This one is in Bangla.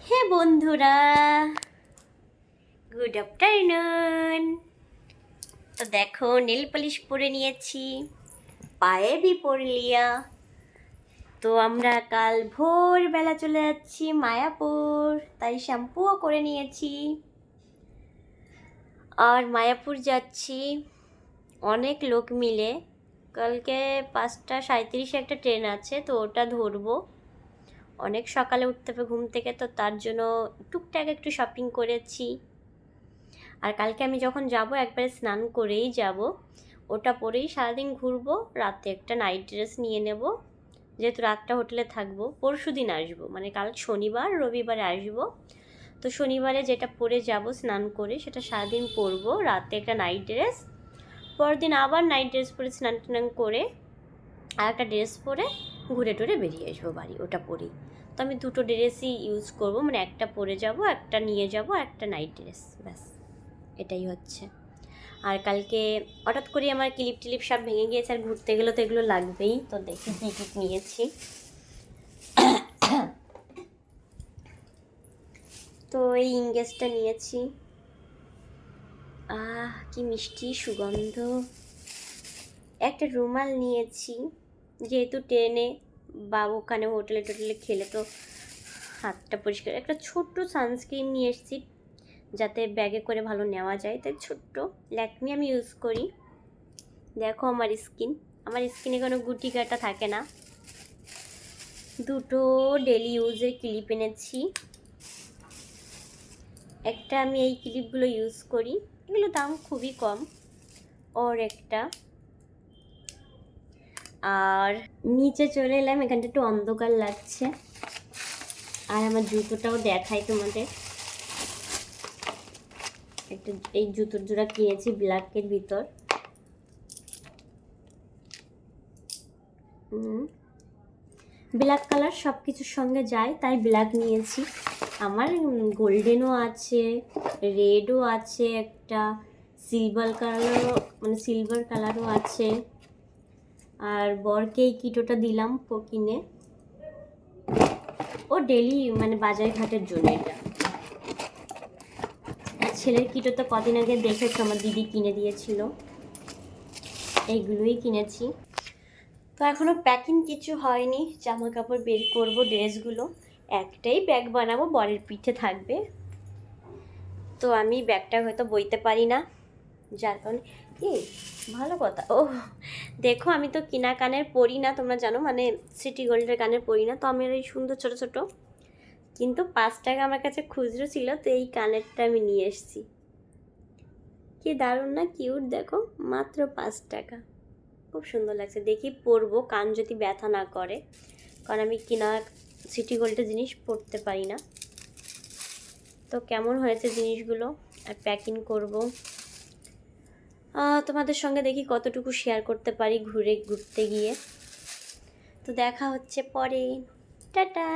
হে বন্ধুরা, গুড আফটারনুন। তো দেখো, নেল পলিশ পরে নিয়েছি, পায়ে ভি পরলিয়া। তো আমরা কাল ভোরবেলা চলে যাচ্ছি মায়াপুর, তাই শ্যাম্পুও করে নিয়েছি। আর মায়াপুর যাচ্ছি অনেক লোক মিলে। কালকে 5:37 একটা ট্রেন আছে, তো ওটা ধরবো। অনেক সকালে উঠতে হবে ঘুম থেকে, তো তার জন্য টুকটাক একটু শপিং করেছি। আর কালকে আমি যখন যাব একবারে স্নান করেই যাব, ওটা পরেই সারাদিন ঘুরবো। রাতে একটা নাইট ড্রেস নিয়ে নেব, যেহেতু রাতটা হোটেলে থাকবো। পরশু দিন আসবো, মানে কাল শনিবার, রবিবারে আসবো। তো শনিবারে যেটা পরে যাব স্নান করে, সেটা সারাদিন পরবো, রাতে একটা নাইট ড্রেস। পরের দিন আবার নাইট ড্রেস পরে স্নান টান করে আর একটা ড্রেস পরে ঘুরে টুরে বেরিয়ে আসবো বাড়ি, ওটা পরেই। তো আমি দুটো ড্রেসই ইউজ করব, মানে একটা পরে যাব, একটা নিয়ে যাব, একটা নাইট ড্রেস, ব্যাস এটাই হচ্ছে। আর কালকে হঠাৎ করে আমার ক্লিপ টিলিপ সব ভেঙে গিয়েছে, আর ঘুরতে গেলে তো এগুলো লাগবেই। তো দেখি কী কী নিয়েছি। তো এই ইংগেজটা নিয়েছি, কি মিষ্টি সুগন্ধ। একটা রুমাল নিয়েছি, যেহেতু ট্রেনে বা ওখানে হোটেলে টোটেলে খেলে তো হাতটা পরিষ্কার। একটা ছোট্ট সানস্ক্রিন নিয়ে এসেছি, যাতে ব্যাগে করে ভালো নেওয়া যায়, তাই ছোট্ট ল্যাকমি আমি ইউজ করি। দেখো আমার স্কিনে কোনো গুটি কাটা থাকে না। দুটো ডেলি ইউজের ক্লিপ এনেছি। একটা আমি এই ক্লিপগুলো ইউজ করি, এগুলো দাম খুবই কম। ওর একটা, আর নিচে চলে এলাম, এখানটা একটু অন্ধকার লাগছে। আর আমার জুতোটাও দেখাই তোমাদের। একটা এই জুতোর জোড়া কিনেছি ব্ল্যাকের ভিতর। ব্ল্যাক কালার সব কিছুর সঙ্গে যায়, তাই ব্ল্যাক নিয়েছি। আমার গোল্ডেনও আছে, রেডও আছে, একটা সিলভার কালারও আছে। আর বরকে এই কিটোটা দিলাম কিনে, ও ডেলি মানে বাজার ঘাটের জন্য এটা। আর ছেলের কিটো তো কদিন আগে দেখেছো, আমার দিদি কিনে দিয়েছিল, এইগুলোই কিনেছি। তো এখনও প্যাকিং কিছু হয়নি, জামা কাপড় বের করবো, ড্রেসগুলো। একটাই ব্যাগ বানাবো, বরের পিঠে থাকবে। তো আমি ব্যাগটা হয়তো বইতে পারি না, যার কারণে কি ভালো কথা। ও দেখো, আমি তো কিনা কানের পরি না, তোমরা জানো, মানে সিটি গোল্ডের কানের পরি না। তো আমি এই সুন্দর ছোট ছোট, কিন্তু 5 টাকা আমার কাছে খুচরো ছিল, তো এই কানেরটা আমি নিয়ে এসেছি। কি দারুণ না, কিউট দেখো, মাত্র 5 টাকা। খুব সুন্দর লাগছে, দেখি পরবো, কান যদি ব্যথা না করে, কারণ আমি কিনা সিটি গোল্ডের জিনিস পরতে পারি না। তো কেমন হয়েছে জিনিসগুলো, আর প্যাকিং করব তোমাদের সঙ্গে, দেখি কতটুকু শেয়ার করতে পারি ঘুরতে গিয়ে। তো দেখা হচ্ছে পরে, টাটা।